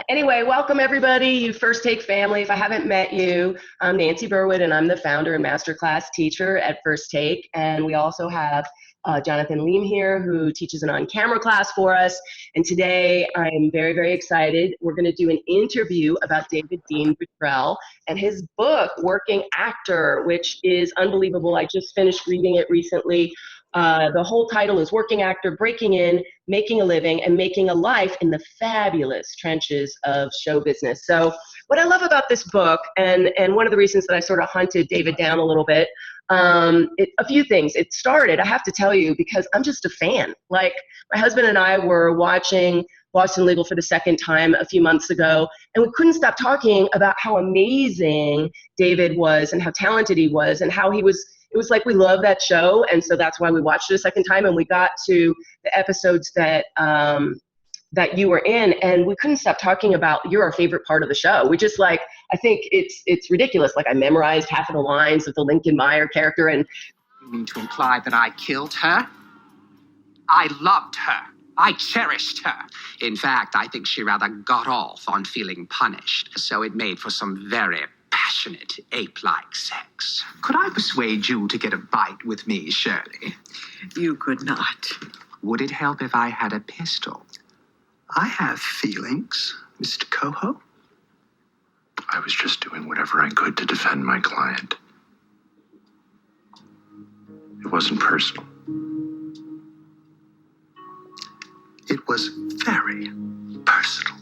Anyway, welcome everybody, you First Take family. If I haven't met you, I'm Nancy Burwood, and I'm the founder and masterclass teacher at First Take. And we also have Jonathan Leem here, who teaches an on-camera class for us. And today I'm very, very excited. We're going to do an interview about David Dean Bottrell and his book, Working Actor, which is unbelievable. I just finished reading it recently. The whole title is Working Actor, Breaking In, Making a Living, and Making a Life in the Fabulous Trenches of Show Business. So what I love about this book, and one of the reasons that I sort of hunted David down a little bit, a few things. It started, I have to tell you, because I'm just a fan. Like, my husband and I were watching Boston Legal for the second time a few months ago, and we couldn't stop talking about how amazing David was and how talented he was and how he was. It was like we love that show, and so that's why we watched it a second time. And we got to the episodes that that you were in, and we couldn't stop talking about you're our favorite part of the show. We just like, I think it's ridiculous. Like, I memorized half of the lines of the Lincoln Meyer character. And you mean to imply that I killed her? I loved her. I cherished her. In fact, I think she rather got off on feeling punished, so it made for some very passionate, ape-like sex. Could I persuade you to get a bite with me, Shirley? You could not. Would it help if I had a pistol? I have feelings, Mr. Coho. I was just doing whatever I could to defend my client. It wasn't personal. It was very personal.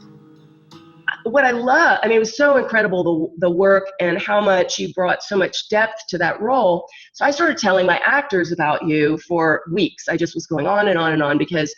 what I love, I mean, it was so incredible, the work and how much you brought so much depth to that role. So I started telling my actors about you for weeks. I just was going on and on and on, because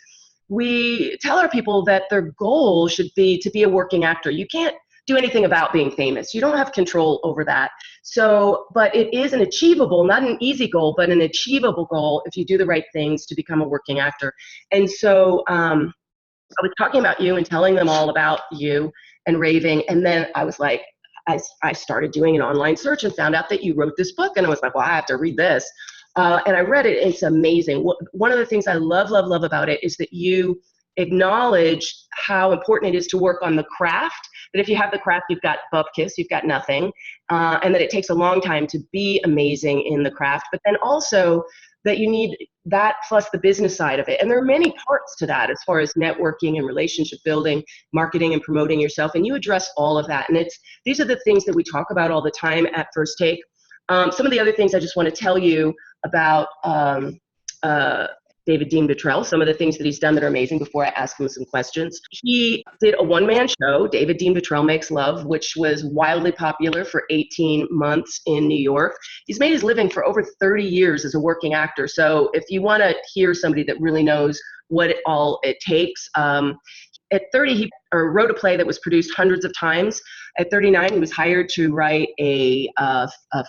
we tell our people that their goal should be to be a working actor. You can't do anything about being famous. You don't have control over that. So, but it is an achievable, not an easy goal, but an achievable goal if you do the right things to become a working actor. And so I was talking about you and telling them all about you and raving. And then I was like, I started doing an online search and found out that you wrote this book. And I was like, well, I have to read this. And I read it. It's amazing. One of the things I love about it is that you acknowledge how important it is to work on the craft. That if you have the craft, you've got bupkis, you've got nothing. And that it takes a long time to be amazing in the craft. But then also that you need that plus the business side of it. And there are many parts to that as far as networking and relationship building, marketing and promoting yourself. And you address all of that. And these are the things that we talk about all the time at First Take. Some of the other things I just want to tell you about David Dean Bottrell, some of the things that he's done that are amazing before I ask him some questions. He did a one-man show, David Dean Bottrell Makes Love, which was wildly popular for 18 months in New York. He's made his living for over 30 years as a working actor. So if you want to hear somebody that really knows what it takes, at 30, he wrote a play that was produced hundreds of times. At 39, he was hired to write a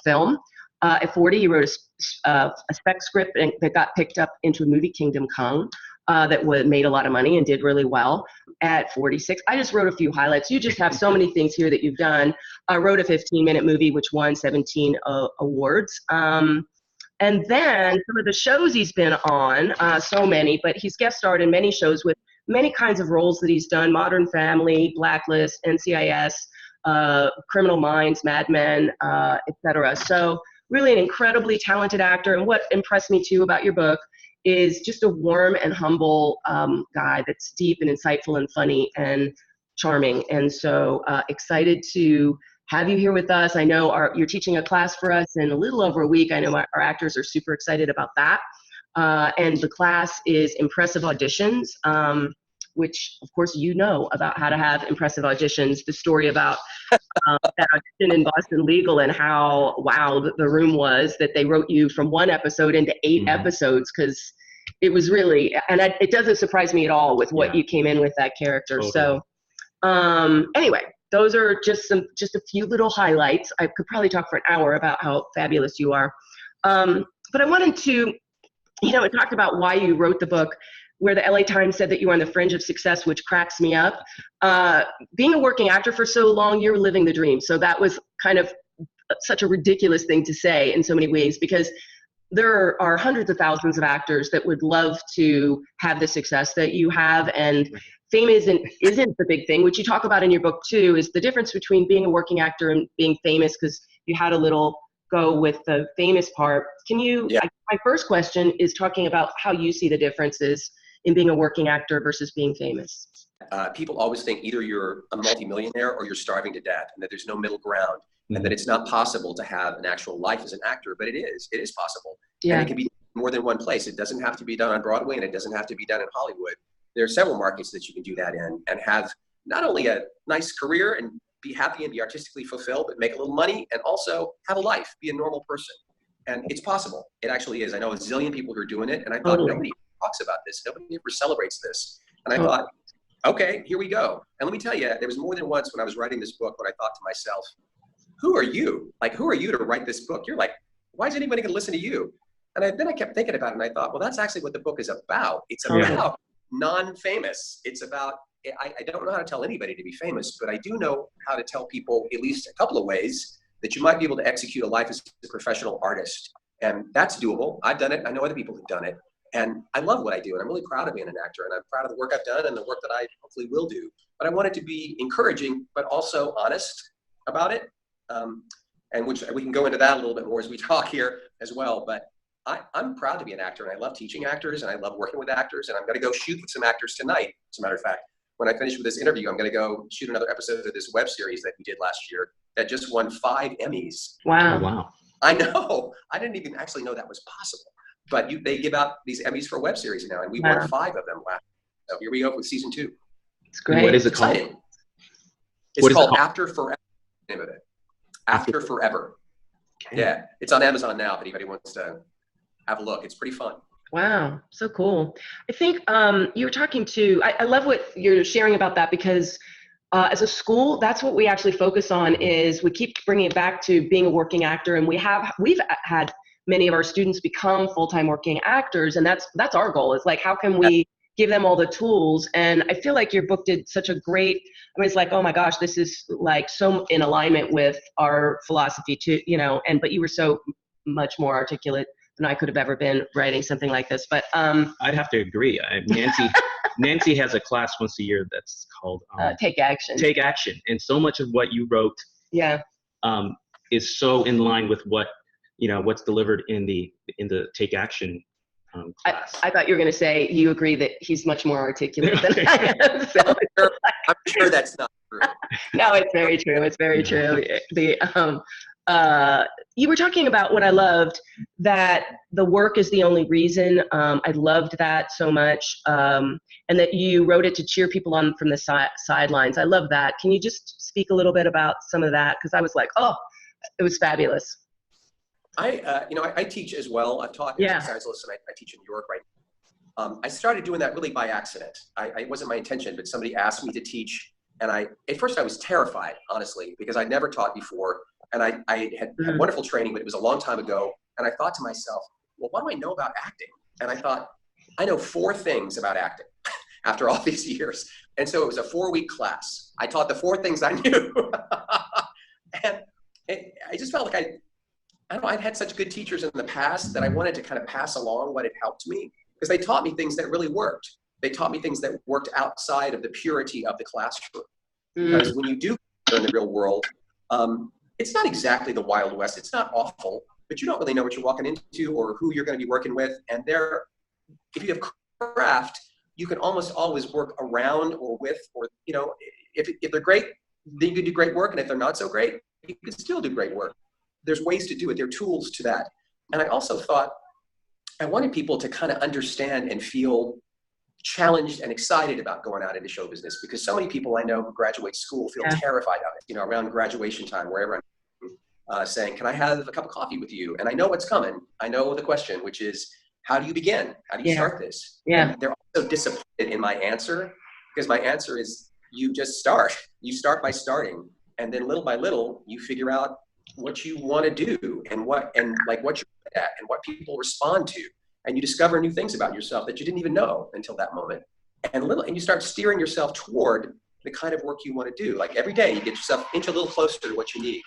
film. At 40, he wrote a spec script that got picked up into a movie, Kingdom Come, that made a lot of money and did really well. At 46, I just wrote a few highlights. You just have so many things here that you've done. I wrote a 15-minute movie, which won 17 awards. And then some of the shows he's been on, so many, but he's guest starred in many shows with many kinds of roles that he's done: Modern Family, Blacklist, NCIS, Criminal Minds, Mad Men, etc. So really an incredibly talented actor. And what impressed me too about your book is just a warm and humble guy that's deep and insightful and funny and charming. And so excited to have you here with us. I know you're teaching a class for us in a little over a week. I know our actors are super excited about that. And the class is Impressive Auditions, which of course you know about how to have impressive auditions. The story about that audition in Boston Legal and how wow the room was, that they wrote you from one episode into 8 episodes, because it was really, and it doesn't surprise me at all with what you came in with that character. Totally. So anyway, those are just a few little highlights. I could probably talk for an hour about how fabulous you are. But I wanted to, I talked about why you wrote the book, where the LA Times said that you were on the fringe of success, which cracks me up. Being a working actor for so long, you're living the dream. So that was kind of such a ridiculous thing to say in so many ways, because there are hundreds of thousands of actors that would love to have the success that you have, and fame isn't the big thing, which you talk about in your book too, is the difference between being a working actor and being famous, because you had a little go with the famous part. Can you, my first question is talking about how you see the differences in being a working actor versus being famous. People always think either you're a multimillionaire or you're starving to death, and that there's no middle ground, and that it's not possible to have an actual life as an actor, but it is possible. And it can be more than one place. It doesn't have to be done on Broadway, and it doesn't have to be done in Hollywood. There are several markets that you can do that in and have not only a nice career and be happy and be artistically fulfilled, but make a little money and also have a life, be a normal person. And it's possible. It actually is. I know a zillion people who are doing it, and I thought nobody talks about this. Nobody ever celebrates this. And I thought, okay, here we go. And let me tell you, there was more than once when I was writing this book when I thought to myself, who are you? Like, who are you to write this book? You're like, why is anybody going to listen to you? And then I kept thinking about it, and I thought, well, that's actually what the book is about. It's about non-famous. It's about, I don't know how to tell anybody to be famous, but I do know how to tell people at least a couple of ways that you might be able to execute a life as a professional artist. And that's doable. I've done it. I know other people who've done it. And I love what I do. And I'm really proud of being an actor. And I'm proud of the work I've done and the work that I hopefully will do. But I want it to be encouraging, but also honest about it. And which we can go into that a little bit more as we talk here as well. But I'm proud to be an actor, and I love teaching actors, and I love working with actors. And I'm going to go shoot with some actors tonight. As a matter of fact, when I finish with this interview, I'm going to go shoot another episode of this web series that we did last year that just won 5 Emmys. Wow. Oh, wow. I know. I didn't even actually know that was possible. But they give out these Emmys for web series now, and we won 5 of them last year. So here we go with season 2. It's great. And what is it called? It's called After Forever. The name of it. After Forever. Okay. Yeah, it's on Amazon now if anybody wants to have a look. It's pretty fun. Wow, so cool. I think you were talking to, I love what you're sharing about that, because as a school, that's what we actually focus on, is we keep bringing it back to being a working actor, and we've had many of our students become full-time working actors, and that's our goal, is like, how can we give them all the tools? And I feel like your book did such a great, I mean, it's like, oh my gosh, this is like so in alignment with our philosophy too, you know, but you were so much more articulate than I could have ever been writing something like this. But I'd have to agree. Nancy has a class once a year that's called Take Action. Take Action, and so much of what you wrote is so in line with what, you know, what's delivered in the Take Action class. I thought you were going to say you agree that he's much more articulate than I am. So I'm sure that's not true. No, it's very true. It's very true. You were talking about what I loved, that the work is the only reason. I loved that so much, and that you wrote it to cheer people on from the sidelines. I love that. Can you just speak a little bit about some of that? Because I was like, oh, it was fabulous. I teach as well. I've taught as a science list, and I teach in New York right now. I started doing that really by accident. It wasn't my intention, but somebody asked me to teach. And at first I was terrified, honestly, because I'd never taught before. And I had wonderful training, but it was a long time ago. And I thought to myself, well, what do I know about acting? And I thought, I know 4 things about acting after all these years. And so it was a 4-week class. I taught the 4 things I knew. And I just felt like I'd had such good teachers in the past that I wanted to kind of pass along what had helped me, because they taught me things that really worked. They taught me things that worked outside of the purity of the classroom. Because when you do in the real world, it's not exactly the Wild West. It's not awful, but you don't really know what you're walking into or who you're going to be working with. And if you have craft, you can almost always work around or with, or, you know, if they're great, then you can do great work. And if they're not so great, you can still do great work. There's ways to do it. There are tools to that. And I also thought I wanted people to kind of understand and feel challenged and excited about going out into show business, because so many people I know who graduate school feel terrified of it, you know, around graduation time, wherever I'm saying, can I have a cup of coffee with you? And I know what's coming. I know the question, which is, how do you begin? How do you start this? And they're also disappointed in my answer, because my answer is, you just start. You start by starting. And then little by little, you figure out what you want to do and what you're good at and what people respond to. And you discover new things about yourself that you didn't even know until that moment. And you start steering yourself toward the kind of work you want to do. Like every day, you get yourself inch a little closer to what you need.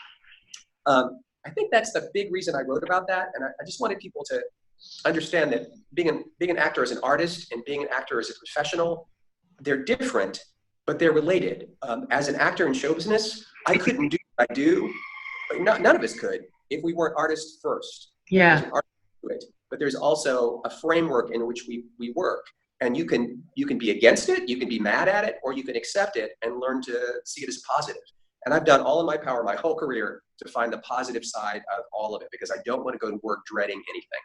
I think that's the big reason I wrote about that. And I just wanted people to understand that being an actor as an artist and being an actor as a professional, they're different, but they're related. As an actor in show business, I couldn't do what I do, but none of us could if we weren't artists first. Yeah. There's an art to it, but there's also a framework in which we work. And you can be against it, you can be mad at it, or you can accept it and learn to see it as positive. And I've done all in my power my whole career to find the positive side of all of it, because I don't want to go to work dreading anything.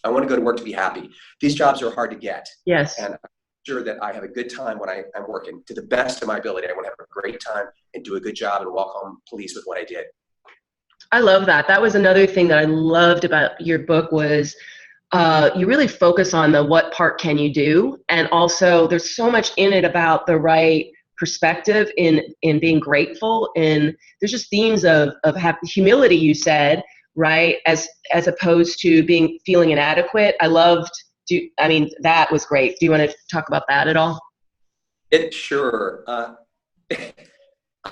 I want to go to work to be happy. These jobs are hard to get. Yes. And I'm sure that I have a good time when I'm working to the best of my ability. I want to have a great time and do a good job and walk home pleased with what I did. I love that. That was another thing that I loved about your book was you really focus on the what part can you do, and also there's so much in it about the right perspective in being grateful, and there's just themes of humility, you said, right, as opposed to feeling inadequate. I mean, that was great. Do you want to talk about that at all? Sure.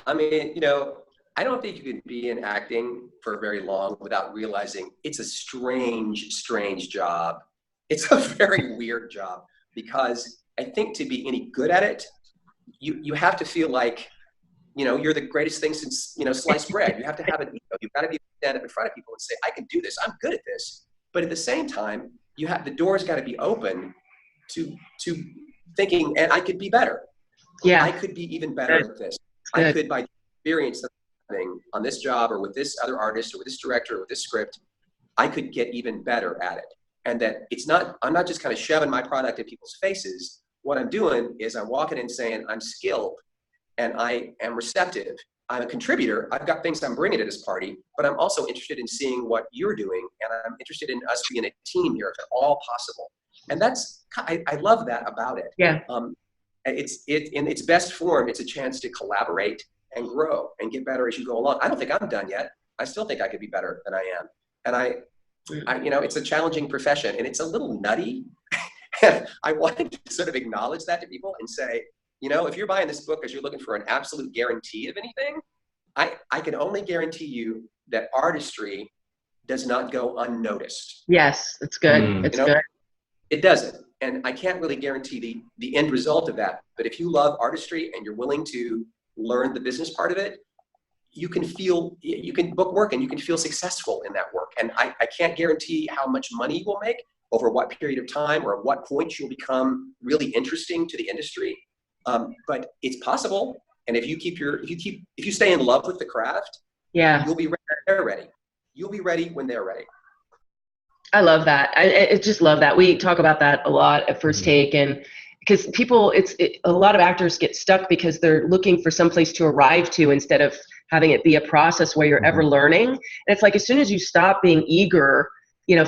I mean, I don't think you can be in acting for very long without realizing it's a strange job. It's a very weird job, because I think to be any good at it, you have to feel like, you're the greatest thing since, sliced bread. You have to have an ego. You've got to be able to stand up in front of people and say, I can do this. I'm good at this. But at the same time, the door's got to be open to thinking, and I could be better. Yeah. I could be even better at this. I could, by experience on this job or with this other artist or with this director or with this script, I could get even better at it. And that I'm not just kind of shoving my product in people's faces. What I'm doing is I'm walking in saying I'm skilled and I am receptive. I'm a contributor. I've got things I'm bringing to this party, but I'm also interested in seeing what you're doing. And I'm interested in us being a team here, if at all possible. And I love that about it. Yeah. It's in its best form. It's a chance to collaborate and grow and get better as you go along. I don't think I'm done yet. I still think I could be better than I am. And I it's a challenging profession and it's a little nutty. And I wanted to sort of acknowledge that to people and say, if you're buying this book because you're looking for an absolute guarantee of anything, I can only guarantee you that artistry does not go unnoticed. Yes, it's good. It's good. It doesn't. And I can't really guarantee the end result of that. But if you love artistry and you're willing to learn the business part of it, you can book work and you can feel successful in that work. And I can't guarantee how much money you will make over what period of time or at what point you'll become really interesting to the industry. But it's possible. And if you stay in love with the craft, you'll be ready when they're ready. You'll be ready when they're ready. I love that. I just love that. We talk about that a lot at First Take, and because a lot of actors get stuck because they're looking for some place to arrive to instead of having it be a process where you're ever learning. And it's like, as soon as you stop being eager,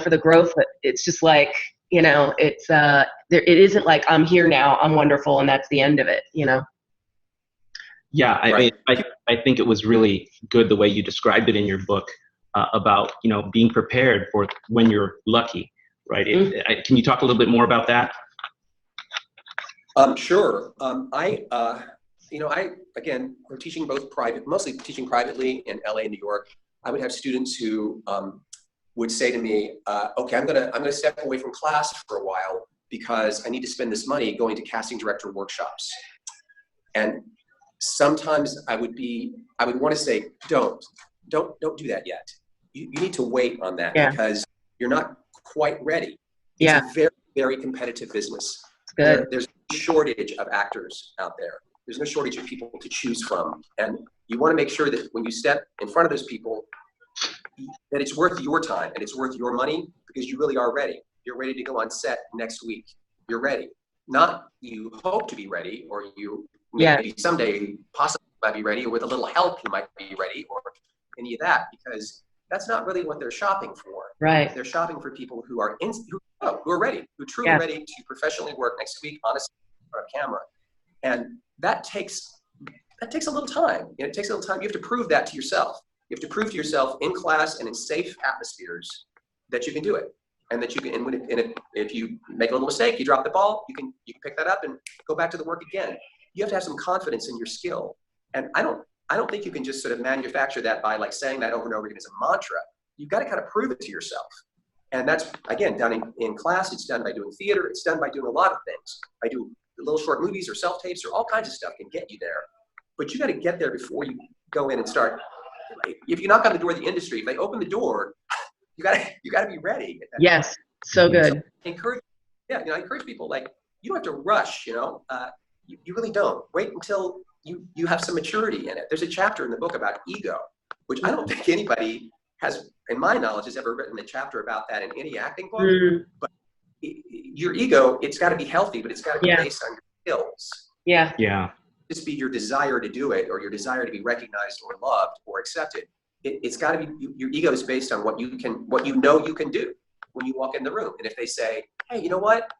for the growth, it's just like, it isn't like I'm here now, I'm wonderful, and that's the end of it, Yeah, I think it was really good the way you described it in your book about, being prepared for when you're lucky, right? Can you talk a little bit more about that? Sure. Again, we're teaching mostly teaching privately in LA and New York. I would have students who would say to me, okay, I'm gonna step away from class for a while because I need to spend this money going to casting director workshops. And sometimes I would want to say, don't do that yet. You need to wait on that because you're not quite ready. It's a very, very competitive business. There's no shortage of actors out there. There's no shortage of people to choose from. And you want to make sure that when you step in front of those people, that it's worth your time and it's worth your money because you really are ready. You're ready to go on set next week. You're ready. Not you hope to be ready, or you maybe someday possibly might be ready, or with a little help you might be ready, or any of that, because that's not really what they're shopping for. Right. They're shopping for people who are who are ready, who are truly ready to professionally work next week, honestly, on camera. And that takes a little time. It takes a little time. You have to prove that to yourself. You have to prove to yourself in class and in safe atmospheres that you can do it, and that you can. And if you make a little mistake, you drop the ball, you can pick that up and go back to the work again. You have to have some confidence in your skill. And I don't think you can just sort of manufacture that by like saying that over and over again as a mantra. you've got to kind of prove it to yourself. And that's, again, done in class. It's done by doing theater. It's done by doing a lot of things. By doing little short movies or self-tapes or all kinds of stuff can get you there. But you got to get there before you go in and start. If you knock on the door of the industry, if they open the door, you got to be ready. Yes, time. So good. So I encourage people, like, you don't have to rush, you really don't. Wait until you have some maturity in it. There's a chapter in the book about ego, which I don't think anybody has, in my knowledge, has ever written a chapter about that in any acting book. But your ego, it's got to be healthy, but it's got to be based on your skills. Yeah. Just be your desire to do it, or your desire to be recognized or loved or accepted. It's got to be, your ego is based on what you know you can do when you walk in the room. And if they say, hey, you know what?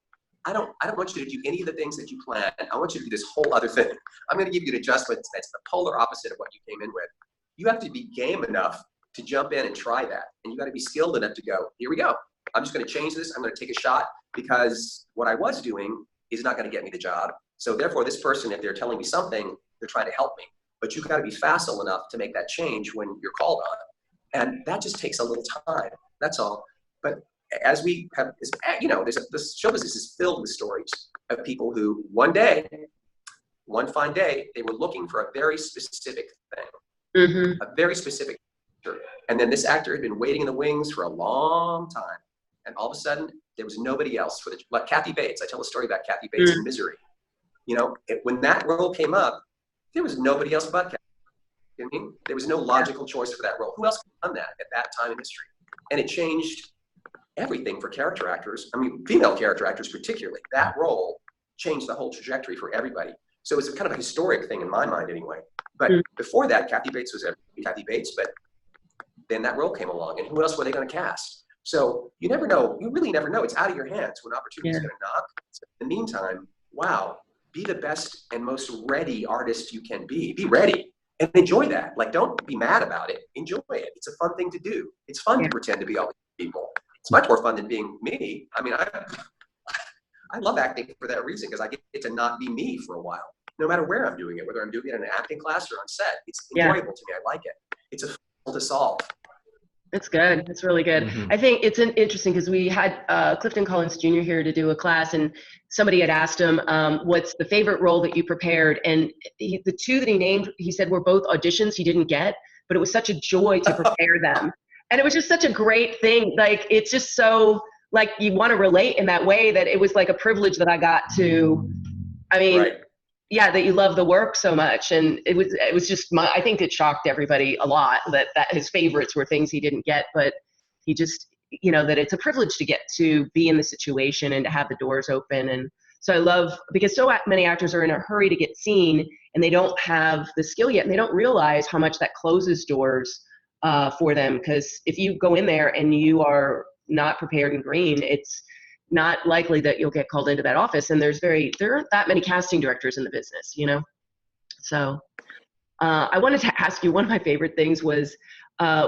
I don't want you to do any of the things that you plan. I want you to do this whole other thing. I'm going to give you an adjustment that's the polar opposite of what you came in with. You have to be game enough to jump in and try that. And you got to be skilled enough to go, here we go. I'm just going to change this. I'm going to take a shot, because what I was doing is not going to get me the job. So therefore, this person, if they're telling me something, they're trying to help me. But you've got to be facile enough to make that change when you're called on. And that just takes a little time. That's all. But as we have, this show business is filled with stories of people who one fine day, they were looking for a very specific thing, a very specific actor. And then this actor had been waiting in the wings for a long time. And all of a sudden, there was nobody else for like Kathy Bates. I tell a story about Kathy Bates in Misery. When that role came up, there was nobody else but Kathy. You know what I mean? There was no logical choice for that role. Who else could have done that at that time in history? And it changed everything for character actors. I mean, female character actors particularly. That role changed the whole trajectory for everybody. So it's kind of a historic thing in my mind anyway. But before that, Kathy Bates was Kathy Bates, but then that role came along, and who else were they going to cast? So you never know. You really never know. It's out of your hands when opportunity is going to knock. So in the meantime, wow, be the best and most ready artist you can be. Be ready and enjoy that. Like, don't be mad about it. Enjoy it. It's a fun thing to do. It's fun to pretend to be all these people. It's much more fun than being me. I mean, I love acting for that reason, because I get to not be me for a while, no matter where I'm doing it, whether I'm doing it in an acting class or on set. It's enjoyable to me. I like it. It's a puzzle to solve. That's good. That's really good. I think it's interesting, because we had Clifton Collins Jr. here to do a class, and somebody had asked him, what's the favorite role that you prepared? And the two that he named, he said, were both auditions he didn't get, but it was such a joy to prepare them. And it was just such a great thing. Like, it's just so, like, you want to relate in that way, that it was like a privilege that I got to, I mean, that you love the work so much. And it was just, I think it shocked everybody a lot that his favorites were things he didn't get, but he just, that it's a privilege to get to be in the situation and to have the doors open. And so I love, because so many actors are in a hurry to get seen, and they don't have the skill yet, and they don't realize how much that closes doors for them. Because if you go in there and you are not prepared and green, it's not likely that you'll get called into that office. And there aren't that many casting directors in the business, So I wanted to ask you, one of my favorite things was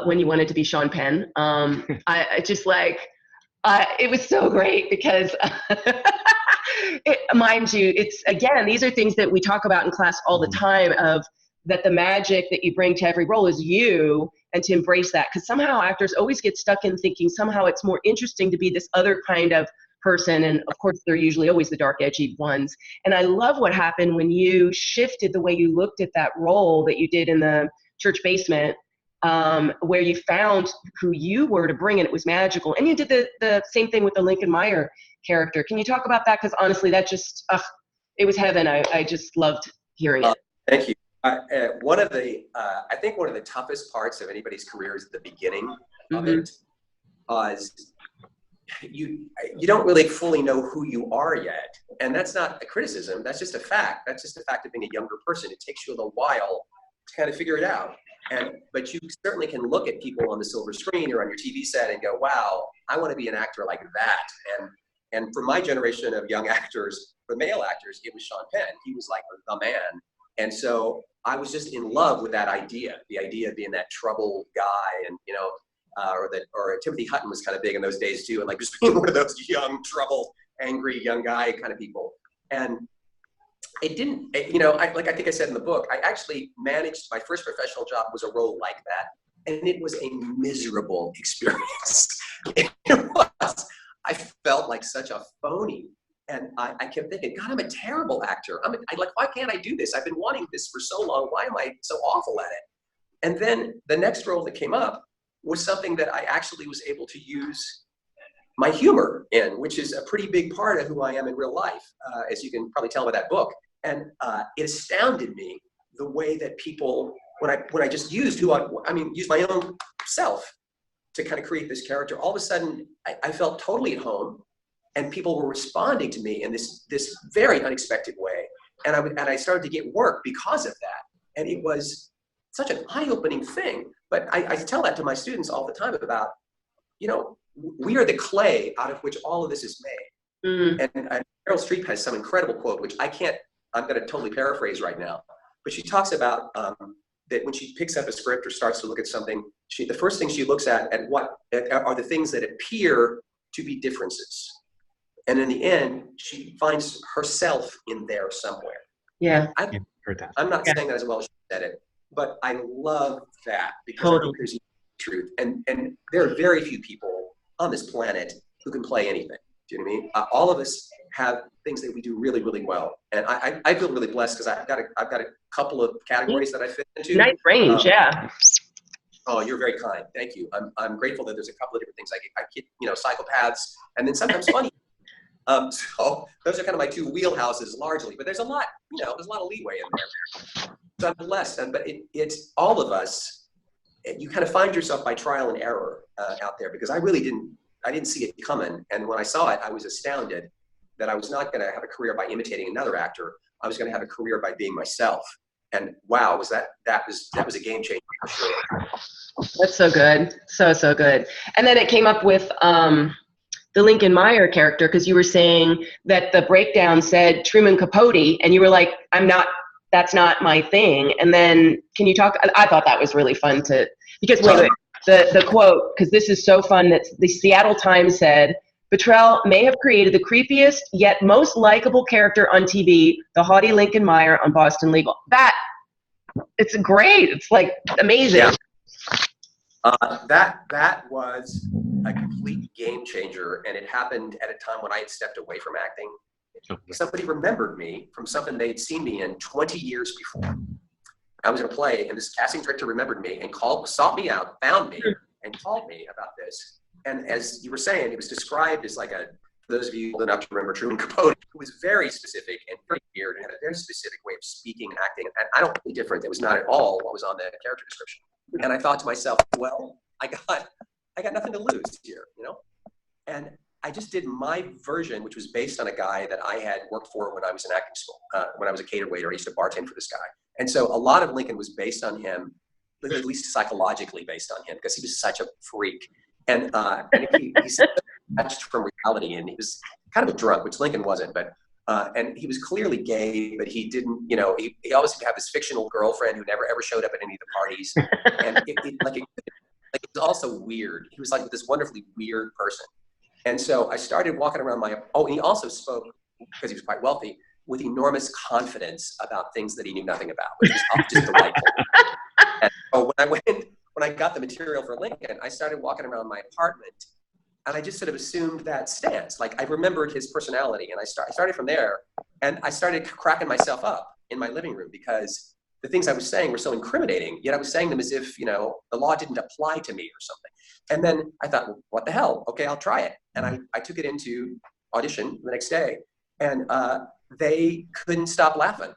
when you wanted to be Sean Penn. I just it was so great, because mind you, it's, again, these are things that we talk about in class all the time, of that the magic that you bring to every role is you, and to embrace that. Because somehow actors always get stuck in thinking somehow it's more interesting to be this other kind of person. And of course, they're usually always the dark, edgy ones. And I love what happened when you shifted the way you looked at that role that you did in the church basement, where you found who you were to bring, and it was magical. And you did the same thing with the Lincoln Meyer character. Can you talk about that? Because honestly, that just, it was heaven. I just loved hearing it. Thank you. One of the, I think one of the toughest parts of anybody's career is the beginning of it. You don't really fully know who you are yet. And that's not a criticism. That's just a fact. That's just a fact of being a younger person. It takes you a little while to kind of figure it out. But you certainly can look at people on the silver screen or on your TV set and go, wow, I want to be an actor like that. And for my generation of young actors, for male actors, it was Sean Penn. He was like the man. And so I was just in love with that idea, the idea of being that troubled guy, and or Timothy Hutton was kind of big in those days too, and like just being one of those young, troubled, angry young guy kind of people. And it didn't, I think I said in the book, I actually managed, my first professional job was a role like that. and it was a miserable experience. It was. I felt like such a phony. And I kept thinking, God, I'm a terrible actor. Why can't I do this? I've been wanting this for so long. Why am I so awful at it? And then the next role that came up was something that I actually was able to use my humor in, which is a pretty big part of who I am in real life, as you can probably tell by that book. And it astounded me the way that people, when I just used used my own self to kind of create this character, all of a sudden I felt totally at home. And people were responding to me in this very unexpected way, and I started to get work because of that. And it was such an eye-opening thing. But I tell that to my students all the time about, we are the clay out of which all of this is made. And Meryl Streep has some incredible quote, which I'm going to totally paraphrase right now. But she talks about that when she picks up a script or starts to look at something, the first thing she looks at are the things that appear to be differences. And in the end, she finds herself in there somewhere. Yeah. I'm not saying that as well as she said it, but I love that because I think there's a truth. And there are very few people on this planet who can play anything. Do you know what I mean? All of us have things that we do really, really well. And I feel really blessed because I've got a couple of categories that I fit into. Nice range, yeah. Oh, you're very kind. Thank you. I'm grateful that there's a couple of different things I get, psychopaths, and then sometimes funny. So those are kind of my two wheelhouses largely, but there's a lot, there's a lot of leeway in there. So I'm blessed, but it's all of us. You kind of find yourself by trial and error out there, because I didn't see it coming. And when I saw it, I was astounded that I was not going to have a career by imitating another actor. I was going to have a career by being myself. And wow, that was a game changer for sure. That's so good. So good. And then it came up with, the Lincoln Meyer character, because you were saying that the breakdown said Truman Capote, and you were like, that's not my thing. And then can you talk, I thought that was really fun because wait, the quote, because this is so fun, that the Seattle Times said, Bottrell may have created the creepiest yet most likable character on TV, the haughty Lincoln Meyer on Boston Legal. It's great. It's like amazing. Yeah. That was a complete game changer, and it happened at a time when I had stepped away from acting. Somebody remembered me from something they'd seen me in 20 years before. I was in a play, and this casting director remembered me and sought me out, found me, and called me about this. And as you were saying, it was described as like for those of you old enough to remember Truman Capote, who was very specific and very weird and had a very specific way of speaking and acting. And I don't think different. It was not at all what was on the character description. And I thought to myself, well, I got nothing to lose here, And I just did my version, which was based on a guy that I had worked for when I was in acting school. When I was a cater waiter, I used to bartend for this guy. And so a lot of Lincoln was based on him, at least psychologically based on him, because he was such a freak. And he's detached from reality, and he was kind of a drunk, which Lincoln wasn't, but and he was clearly gay, but he didn't, he always seemed to have this fictional girlfriend who never ever showed up at any of the parties. And it was also weird. He was like this wonderfully weird person. And so I started walking around and he also spoke, because he was quite wealthy, with enormous confidence about things that he knew nothing about, which was just delightful. And so when I got the material for Lincoln, I started walking around my apartment, and I just sort of assumed that stance. Like, I remembered his personality, and I started from there, and I started cracking myself up in my living room because the things I was saying were so incriminating, yet I was saying them as if, the law didn't apply to me or something. And then I thought, well, what the hell? Okay, I'll try it. And I took it into audition the next day, and they couldn't stop laughing.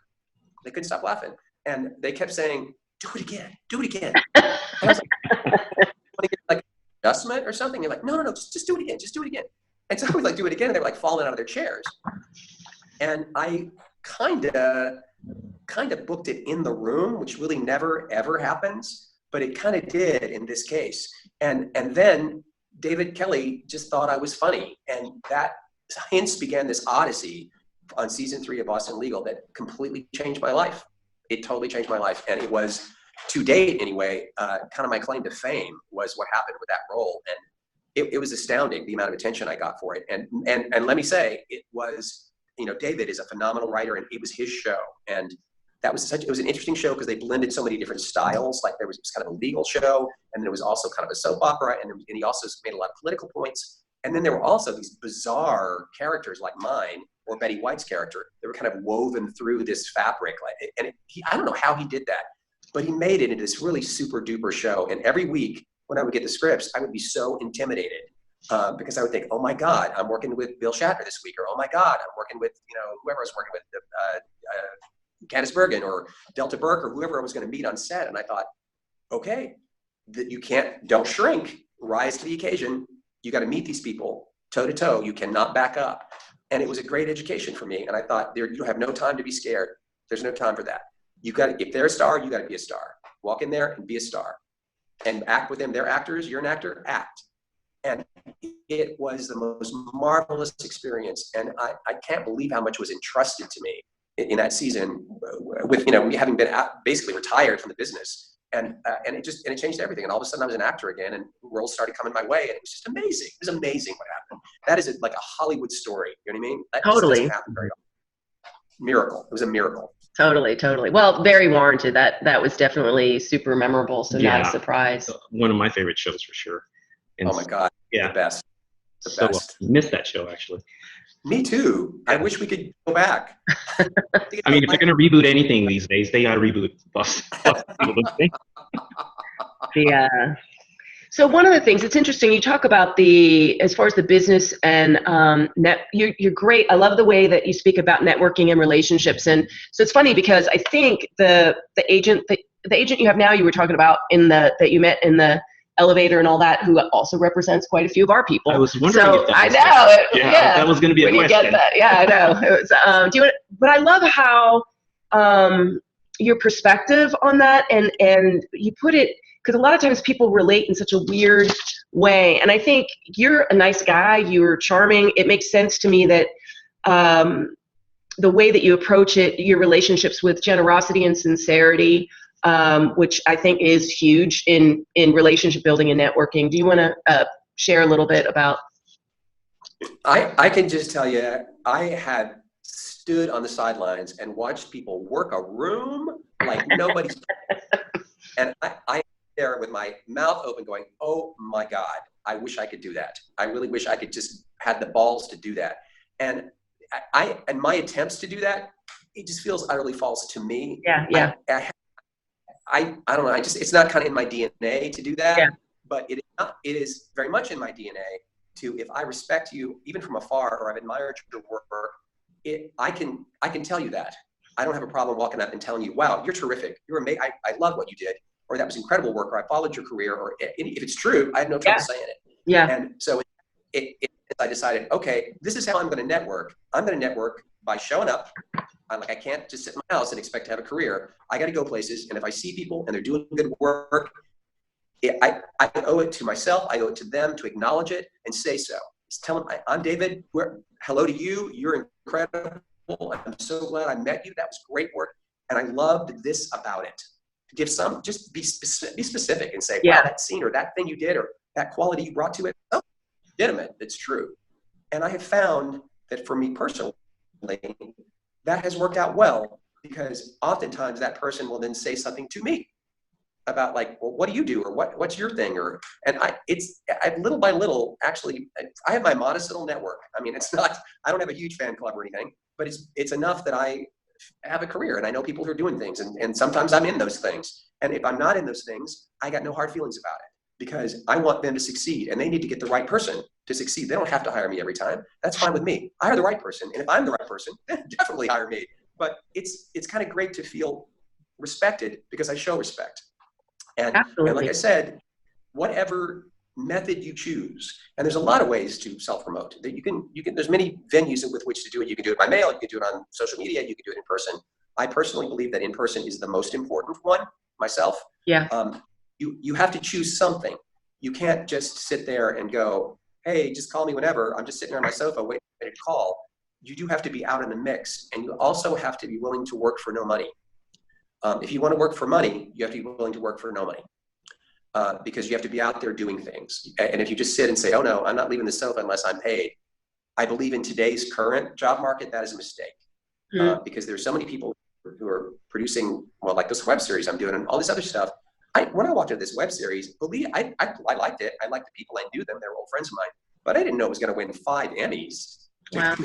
And they kept saying, do it again. And I was like, want to get like adjustment or something? They're like, no, just do it again. And so I would like do it again, and they were like falling out of their chairs. And I kind of booked it in the room, which really never ever happens, but it kind of did in this case. And then David Kelly just thought I was funny, and that hence began this odyssey on season 3 of Boston Legal that completely changed my life. It totally changed my life, and it was, to date anyway, kind of my claim to fame was what happened with that role. And it was astounding, the amount of attention I got for it. And let me say, it was, David is a phenomenal writer, and it was his show. And it was an interesting show because they blended so many different styles. Like there was kind of a legal show, and there was also kind of a soap opera, and he also made a lot of political points. And then there were also these bizarre characters like mine or Betty White's character that were kind of woven through this fabric. I don't know how he did that, but he made it into this really super duper show. And every week when I would get the scripts, I would be so intimidated because I would think, oh my God, I'm working with Bill Shatner this week, or oh my God, I'm working with, whoever I was working with, Candice Bergen or Delta Burke or whoever I was going to meet on set. And I thought, okay, don't shrink, rise to the occasion. You got to meet these people toe to toe. You cannot back up. And it was a great education for me. And I thought, you have no time to be scared. There's no time for that. If they're a star, you got to be a star. Walk in there and be a star and act with them. They're actors. You're an actor. Act. And it was the most marvelous experience. And I can't believe how much was entrusted to me in that season with, having been basically retired from the business. And it changed everything. And all of a sudden I was an actor again, and roles started coming my way, and it was just amazing. It was amazing what happened. That is like a Hollywood story. You know what I mean? That totally. Just doesn't happen very often. Miracle. It was a miracle. Totally. Well, very warranted. That was definitely super memorable. So not a surprise. One of my favorite shows for sure. And oh my God. Yeah. The best. The best. Missed that show actually. Me too. I wish we could go back. I mean, if they're going to reboot anything these days, they got to reboot Boston. Yeah. So one of the things, it's interesting, you talk about as far as the business and you're great. I love the way that you speak about networking and relationships. And so it's funny because I think the agent you have now, you were talking about that you met in the elevator and all that, who also represents quite a few of our people. I was wondering if that was that was going to be a question. You get that. Yeah, I know. It was, but I love how your perspective on that and you put it, because a lot of times people relate in such a weird way. And I think you're a nice guy. You're charming. It makes sense to me that the way that you approach it, your relationships with generosity and sincerity, which I think is huge in relationship building and networking. Do you want to share a little bit about? I can just tell you, I had stood on the sidelines and watched people work a room like nobody's. And I there with my mouth open going, oh my God, I wish I could do that. I really wish I could just had the balls to do that. And and my attempts to do that, it just feels utterly false to me. Yeah. I don't know. It's not kind of in my DNA to do that, yeah. But it is very much in my DNA to, if I respect you, even from afar, or I've admired your work, I can tell you that. I don't have a problem walking up and telling you, wow, you're terrific. You're amazing. I love what you did, or that was incredible work, or I followed your career, or if it's true, I have no trouble saying it. Yeah. And so I decided, okay, this is how I'm going to network. I'm going to network by showing up. I can't just sit in my house and expect to have a career. I got to go places. And if I see people and they're doing good work, I owe it to myself. I owe it to them to acknowledge it and say so. Just tell them, I'm David. Hello to you. You're incredible. I'm so glad I met you. That was great work. And I loved this about it. Just be specific and say, wow, that scene or that thing you did or that quality you brought to it, oh, legitimate. It's true. And I have found that for me personally, that has worked out well, because oftentimes that person will then say something to me about well, what do you do? Or what's your thing? And little by little, actually, I have my modest little network. I mean, I don't have a huge fan club or anything, but it's enough that I have a career and I know people who are doing things. And sometimes I'm in those things. And if I'm not in those things, I got no hard feelings about it, because I want them to succeed, and they need to get the right person to succeed. They don't have to hire me every time. That's fine with me. Hire the right person. And if I'm the right person, then definitely hire me. But it's kind of great to feel respected, because I show respect. And like I said, whatever method you choose, and there's a lot of ways to self-promote. That you can there's many venues with which to do it. You can do it by mail, you can do it on social media, you can do it in person. I personally believe that in person is the most important one myself. Yeah. You have to choose something. You can't just sit there and go, hey, just call me whenever. I'm just sitting on my sofa waiting for a call. You do have to be out in the mix, and you also have to be willing to work for no money. If you want to work for money, you have to be willing to work for no money, because you have to be out there doing things. And if you just sit and say, oh no, I'm not leaving the sofa unless I'm paid, I believe in today's current job market, that is a mistake. Because there's so many people who are producing, well, like this web series I'm doing and all this other stuff. When I walked into this web series, I liked it. I liked the people. I knew them. They were old friends of mine. But I didn't know it was going to win 5 Emmys. Wow.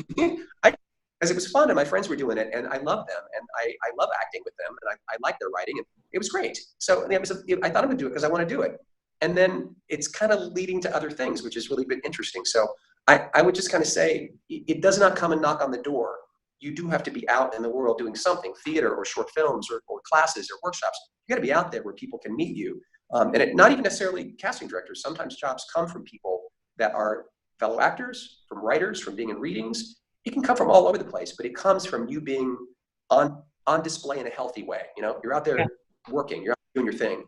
Because it was fun and my friends were doing it and I loved them and I love acting with them and I liked their writing and it was great. So I thought I'm going to do it because I want to do it. And then it's kind of leading to other things, which has really been interesting. So I would just kind of say it does not come and knock on the door. You do have to be out in the world doing something, theater or short films or classes or workshops. You got to be out there where people can meet you. Not even necessarily casting directors. Sometimes jobs come from people that are fellow actors, from writers, from being in readings. It can come from all over the place, but it comes from you being on display in a healthy way. You know, you're out there working, you're out doing your thing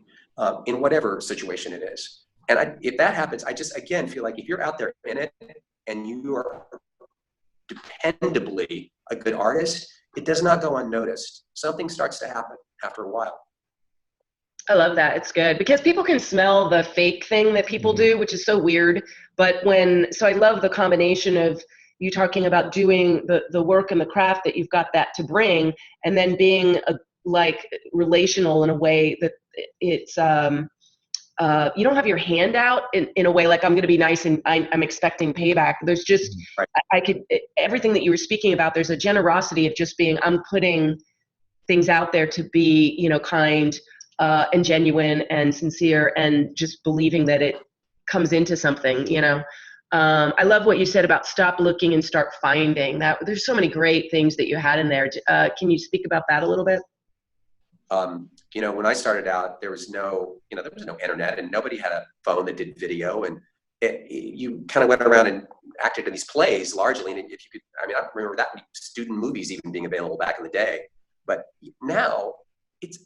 in whatever situation it is. And if that happens, I just, again, feel like if you're out there in it and you are dependably a good artist, it does not go unnoticed. Something starts to happen after a while. I love that. It's good because people can smell the fake thing that people do, which is so weird. But so I love the combination of you talking about doing the work and the craft that you've got that to bring, and then being relational in a way that it's you don't have your hand out in a way like I'm going to be nice and I'm expecting payback. There's just everything that you were speaking about. There's a generosity of just being, I'm putting things out there to be, you know, kind and genuine and sincere and just believing that it comes into something, you know. I love what you said about stop looking and start finding. That there's so many great things that you had in there. Can you speak about that a little bit? You know, when I started out, there was no internet and nobody had a phone that did video. And you kind of went around and acted in these plays largely. And if you could, I don't remember that many student movies even being available back in the day. But now it's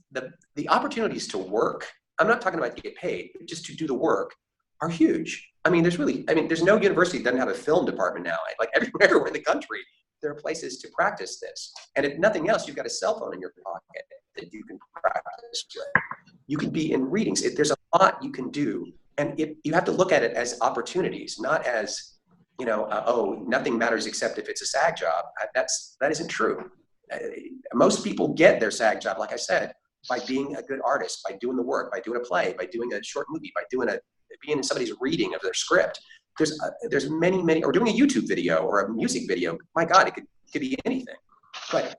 the opportunities to work. I'm not talking about to get paid, but just to do the work are huge. There's no university that doesn't have a film department now. Like everywhere in the country, there are places to practice this. And if nothing else, you've got a cell phone in your pocket that you can practice with. You can be in readings. There's a lot you can do. And you have to look at it as opportunities, not as, nothing matters except if it's a SAG job. That isn't true. Most people get their SAG job, like I said, by being a good artist, by doing the work, by doing a play, by doing a short movie, by being in somebody's reading of their script. There's many, or doing a YouTube video or a music video. My God, it could be anything. But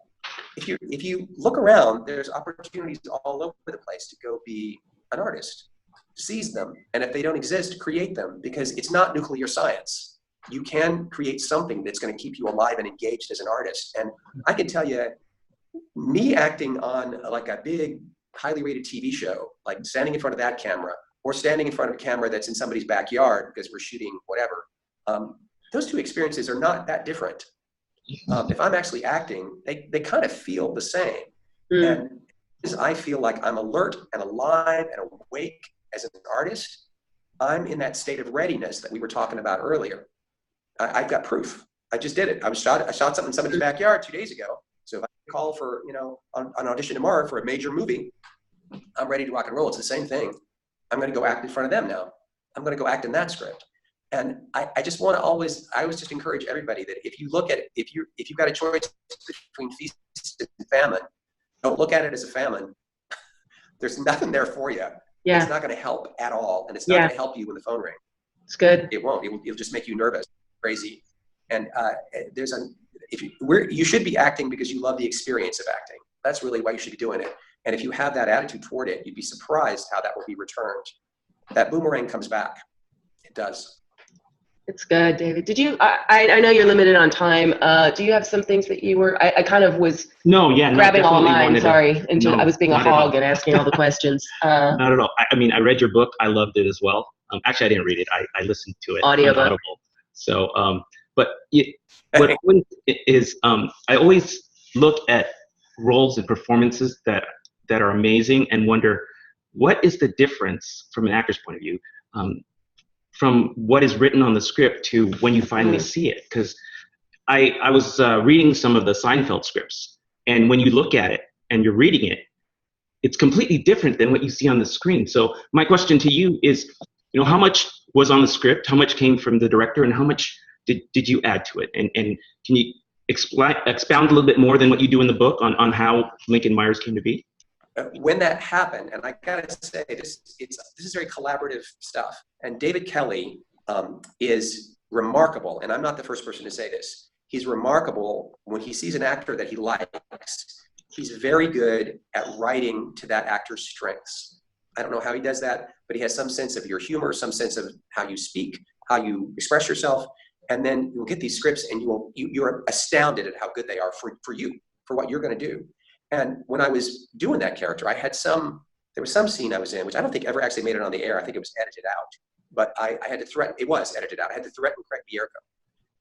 if you look around, there's opportunities all over the place to go be an artist. Seize them, and if they don't exist, create them, because it's not nuclear science. You can create something that's going to keep you alive and engaged as an artist. And I can tell you, me acting on like a big, highly rated TV show, like standing in front of that camera, or standing in front of a camera that's in somebody's backyard because we're shooting whatever, those two experiences are not that different. If I'm actually acting, they kind of feel the same. And as I feel like I'm alert and alive and awake as an artist, I'm in that state of readiness that we were talking about earlier. I've got proof. I just did it. I shot something in somebody's backyard 2 days ago. So if I call for, an audition tomorrow for a major movie, I'm ready to rock and roll. It's the same thing. I'm going to go act in front of them now. I'm going to go act in that script. And I just want to I always just encourage everybody that if you look at it, if you've got a choice between feast and famine, don't look at it as a famine. There's nothing there for you. Yeah. It's not going to help at all. And it's not going to help you when the phone rings. It's good. It won't. It'll just make you nervous, crazy. And you should be acting because you love the experience of acting. That's really why you should be doing it. And if you have that attitude toward it, you'd be surprised how that will be returned. That boomerang comes back. It does. It's good, David. Did you? I know you're limited on time. Do you have some things that you were? I kind of was. Grabbing all mine. Sorry, I was being a hog and asking all the questions. Not at all. I read your book. I loved it as well. Actually, I didn't read it. I listened to it. Audible. So, what is I always look at roles and performances that are amazing and wonder what is the difference from an actor's point of view from what is written on the script to when you finally see it. Because I was reading some of the Seinfeld scripts, and when you look at it and you're reading it, it's completely different than what you see on the screen. So my question to you is, how much was on the script, how much came from the director, and how much did you add to it? And can you expound a little bit more than what you do in the book on how Lincoln Myers came to be? When that happened, and I gotta say, this is very collaborative stuff. And David Kelly is remarkable, and I'm not the first person to say this. He's remarkable when he sees an actor that he likes. He's very good at writing to that actor's strengths. I don't know how he does that, but he has some sense of your humor, some sense of how you speak, how you express yourself, and then you'll get these scripts, and you're astounded at how good they are for you, for what you're going to do. And when I was doing that character, there was some scene I was in, which I don't think ever actually made it on the air. I think it was edited out, but I had to threaten. It was edited out. I had to threaten Craig Bierko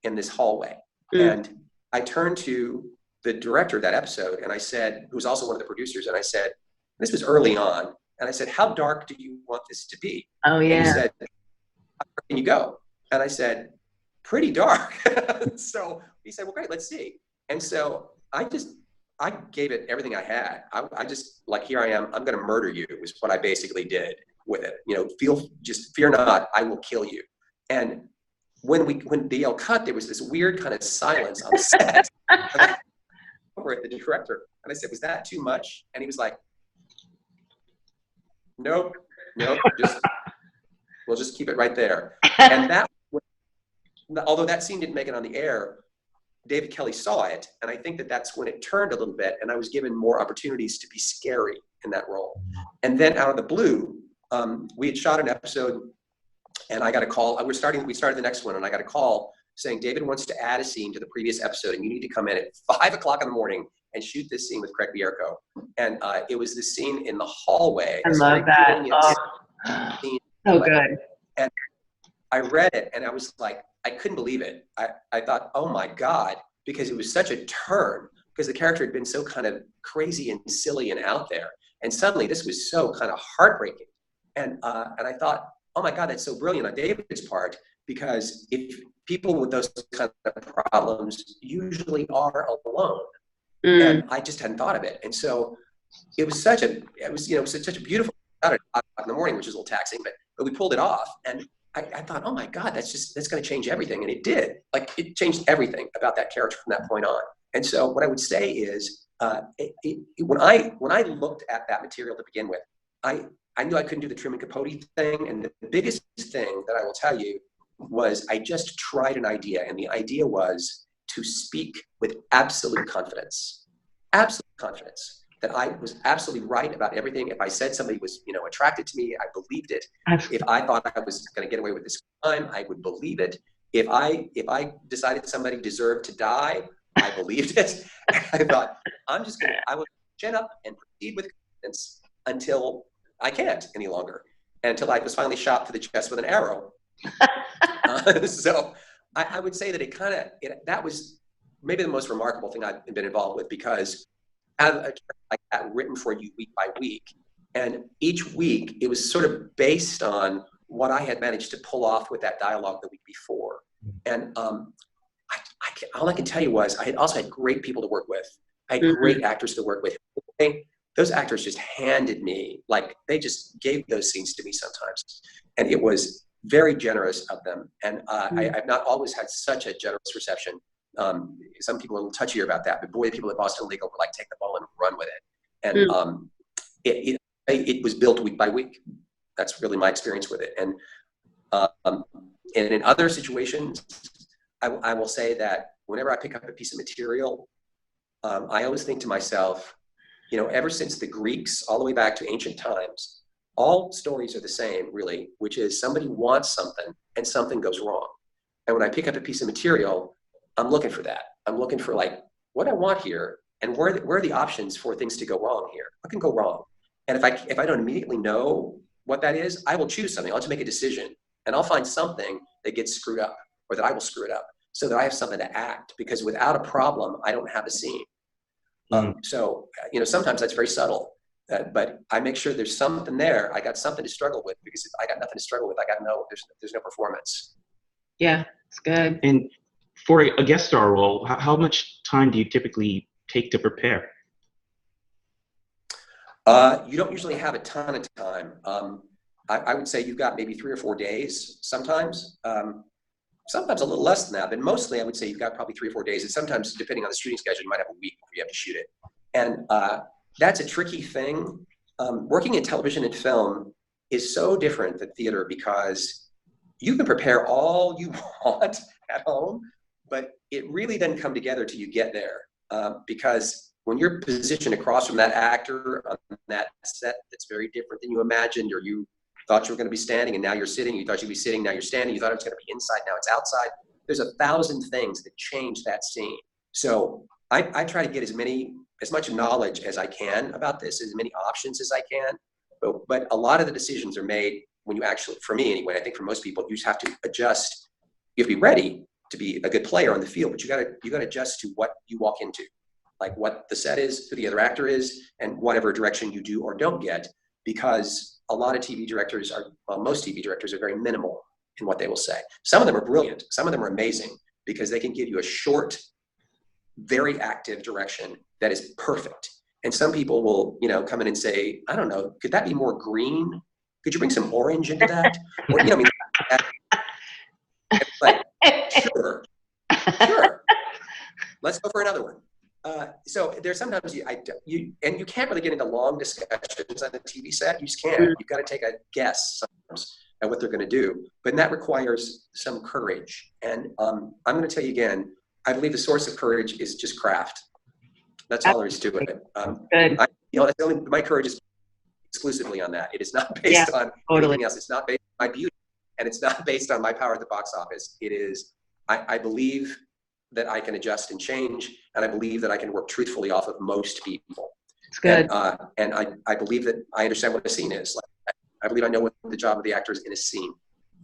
in this hallway, and I turned to the director of that episode, and I said, who was also one of the producers, and I said, this was early on, and I said, how dark do you want this to be? Oh, yeah. And he said, how far can you go? And I said, pretty dark. So he said, well, great, let's see. And so I gave it everything I had. I just, like, here I am, I'm going to murder you, is what I basically did with it. You know, just fear not, I will kill you. And when the yell cut, there was this weird kind of silence on set. Over at the director, and I said, was that too much? And he was like, nope, we'll just keep it right there. And although that scene didn't make it on the air, David Kelly saw it, and I think that's when it turned a little bit, and I was given more opportunities to be scary in that role. And then out of the blue, we had shot an episode, and I got a call. We started the next one, and I got a call saying, David wants to add a scene to the previous episode, and you need to come in at 5 o'clock in the morning and shoot this scene with Craig Bierko. And it was this scene in the hallway. I love that. So good. And I read it, and I was like, I couldn't believe it. I thought, oh my God, because it was such a turn, because the character had been so kind of crazy and silly and out there. And suddenly this was so kind of heartbreaking. And I thought, oh my God, that's so brilliant on David's part, because if people with those kind of problems usually are alone. And I just hadn't thought of it. And so it was such a beautiful in the morning, which is a little taxing, but we pulled it off. And I thought, oh my God, that's going to change everything. And it did. Like, it changed everything about that character from that point on. And so what I would say is, when I looked at that material to begin with, I knew I couldn't do the Truman Capote thing. And the biggest thing that I will tell you was I just tried an idea. And the idea was to speak with absolute confidence that I was absolutely right about everything. If I said somebody was, attracted to me, I believed it. If I thought I was going to get away with this crime, I would believe it. If I decided somebody deserved to die, I believed it. I thought, I will chin up and proceed with confidence until I can't any longer, until I was finally shot to the chest with an arrow. So I would say that that was maybe the most remarkable thing I've been involved with, because I have a character like that written for you week by week. And each week it was sort of based on what I had managed to pull off with that dialogue the week before. And all I can tell you was I had also had great people to work with. I had great actors to work with. Those actors just handed me, like, they just gave those scenes to me sometimes. And it was very generous of them. And I've not always had such a generous reception. Some people are a little touchier about that, but boy, the people at Boston Legal were like, take the ball and run with it. And it was built week by week. That's really my experience with it. And in other situations, I will say that whenever I pick up a piece of material, I always think to myself, ever since the Greeks all the way back to ancient times, all stories are the same, really, which is somebody wants something and something goes wrong. And when I pick up a piece of material, I'm looking for that. I'm looking for, like, what I want here, and where are the options for things to go wrong here? What can go wrong? And if I don't immediately know what that is, I will choose something. I'll just make a decision, and I'll find something that gets screwed up, or that I will screw it up, so that I have something to act. Because without a problem, I don't have a scene. So sometimes that's very subtle, but I make sure there's something there. I got something to struggle with, because if I got nothing to struggle with, there's no performance. Yeah, it's good. And for a guest star role, how much time do you typically take to prepare? You don't usually have a ton of time. I would say you've got maybe 3 or 4 days sometimes. sometimes a little less than that, but mostly I would say you've got probably 3 or 4 days. And sometimes depending on the shooting schedule, you might have a week before you have to shoot it. And that's a tricky thing. Working in television and film is so different than theater because you can prepare all you want at home, but it really doesn't come together till you get there. Because when you're positioned across from that actor on that set that's very different than you imagined, or you thought you were going to be standing and now you're sitting, you thought you'd be sitting, now you're standing, you thought it was going to be inside, now it's outside. There's 1,000 things that change that scene. So I try to get as much knowledge as I can about this, as many options as I can. But a lot of the decisions are made when you actually, for me anyway, I think for most people, you just have to adjust. You have to be ready to be a good player on the field, but you got to adjust to what you walk into, like what the set is, who the other actor is, and whatever direction you do or don't get, because a lot of TV directors most TV directors are very minimal in what they will say. Some of them are brilliant. Some of them are amazing because they can give you a short, very active direction that is perfect. And some people will, come in and say, I don't know, could that be more green? Could you bring some orange into that? Or, it's like, sure. Let's go for another one. So there's sometimes you can't really get into long discussions on the TV set. You just can't. You've got to take a guess sometimes at what they're going to do. But that requires some courage. And I'm going to tell you again, I believe the source of courage is just craft. That's all there is to it. My courage is exclusively on that. It is not based on anything else. It's not based on my beauty, and it's not based on my power at the box office. It is, I believe that I can adjust and change, and I believe that I can work truthfully off of most people. It's good. And I believe that I understand what a scene is. Like, I believe I know what the job of the actor is in a scene.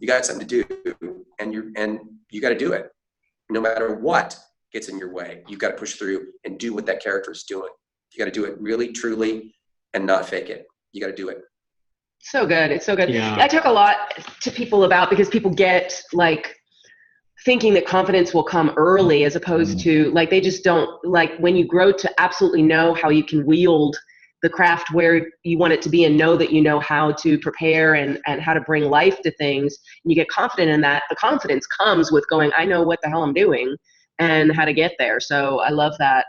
You got something to do, and you got to do it. No matter what gets in your way, you've got to push through and do what that character is doing. You got to do it really, truly, and not fake it. You got to do it. So good. It's so good. Yeah. I talk a lot to people about, because people get like thinking that confidence will come early, as opposed to like, they just don't, like when you grow to absolutely know how you can wield the craft where you want it to be, and know that you know how to prepare and how to bring life to things, and you get confident in that, the confidence comes with going, I know what the hell I'm doing and how to get there. So I love that.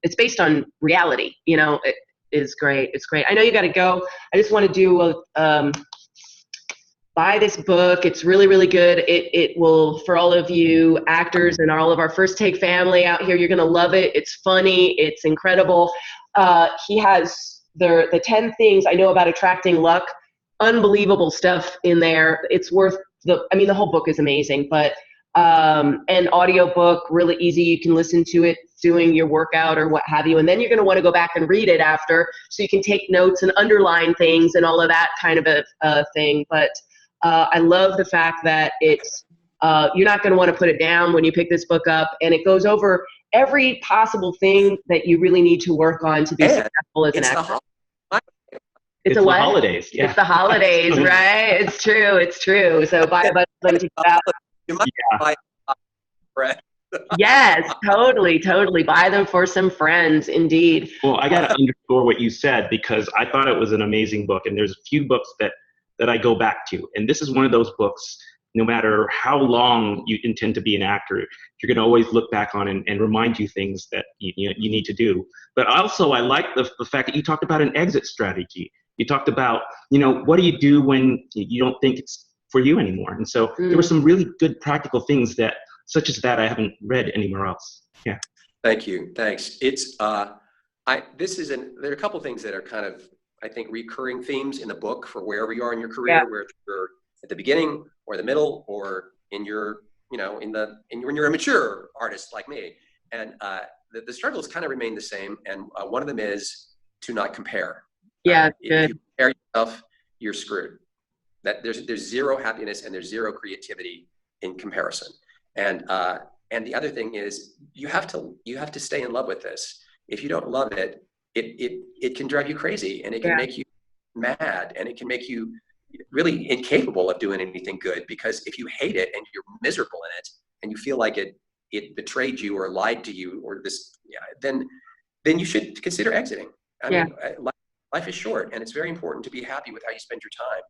It's based on reality, it is great. It's great. I know you got to go. I just want to do buy this book. It's really, really good. It will, for all of you actors and all of our First Take family out here, you're going to love it. It's funny. It's incredible. He has the 10 things I know about attracting luck. Unbelievable stuff in there. It's worth the whole book is amazing, but an audio book, really easy. You can listen to it doing your workout or what have you. And then you're going to want to go back and read it after, so you can take notes and underline things and all of that kind of a thing. But I love the fact that it's you're not going to want to put it down when you pick this book up, and it goes over every possible thing that you really need to work on to be successful as an actor. It's the holidays. Yeah. It's the holidays, right? It's true. It's true. So buy a bunch of them to get out. You might buy bread. Yes, totally. Buy them for some friends, indeed. Well, I got to underscore what you said, because I thought it was an amazing book, and there's a few books that I go back to, and this is one of those books. No matter how long you intend to be an actor, you're going to always look back on and remind you things that you need to do. But also, I like the fact that you talked about an exit strategy. You talked about, what do you do when you don't think it's for you anymore? And so there were some really good practical things such as that I haven't read anywhere else. Yeah. Thank you. Thanks. It's there are a couple things that are kind of, I think, recurring themes in the book for wherever you are in your career, where you're at the beginning or the middle, or in your, when you're a mature artist like me. And the struggles kind of remain the same. And one of them is to not compare. Yeah, if you compare yourself, you're screwed. That there's zero happiness and there's zero creativity in comparison. And the other thing is you have to stay in love with this. If you don't love it, it can drive you crazy, and it can make you mad, and it can make you really incapable of doing anything good, because if you hate it and you're miserable in it and you feel like it betrayed you or lied to you or then you should consider exiting. I mean, life is short, and it's very important to be happy with how you spend your time.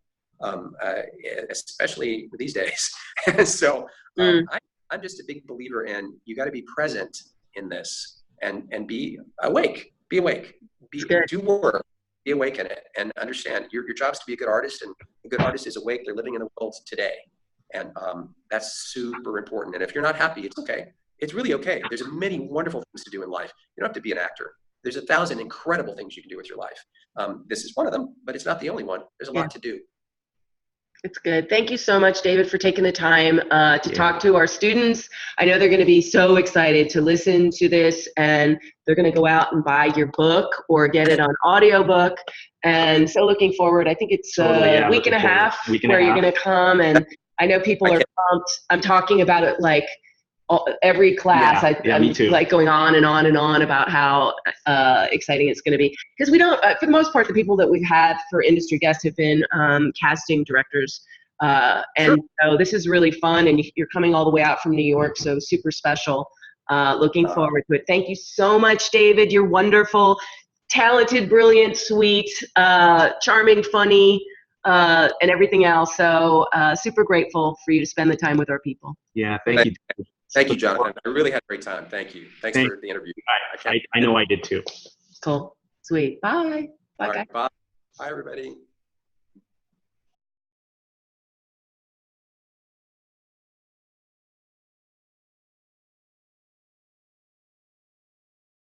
especially these days. And so I'm just a big believer in, you got to be present in this and be awake, do work, be awake in it, and understand your job is to be a good artist, and a good artist is awake. They're living in the world today. And that's super important. And if you're not happy, it's okay. It's really okay. There's many wonderful things to do in life. You don't have to be an actor. There's 1,000 incredible things you can do with your life. This is one of them, but it's not the only one. There's a lot to do. It's good. Thank you so much, David, for taking the time to talk to our students. I know they're going to be so excited to listen to this, and they're going to go out and buy your book or get it on audiobook. And so looking forward, I think it's a week and a half where you're going to come. And I know people are pumped. I'm talking about it like every class. I'm me too. Like going on and on and on about how exciting it's going to be, because we don't for the most part, the people that we've had for industry guests have been casting directors, and so this is really fun, and you're coming all the way out from New York, so super special. Looking forward to it. Thank you so much, David. You're wonderful, talented, brilliant, sweet, charming, funny, and everything else. So super grateful for you to spend the time with our people. Yeah, thank you. Thank you, Jonathan. I really had a great time. Thank you. Thanks for the interview. I know I did too. Cool. Sweet. Bye. Bye, guys. Bye. Bye, everybody.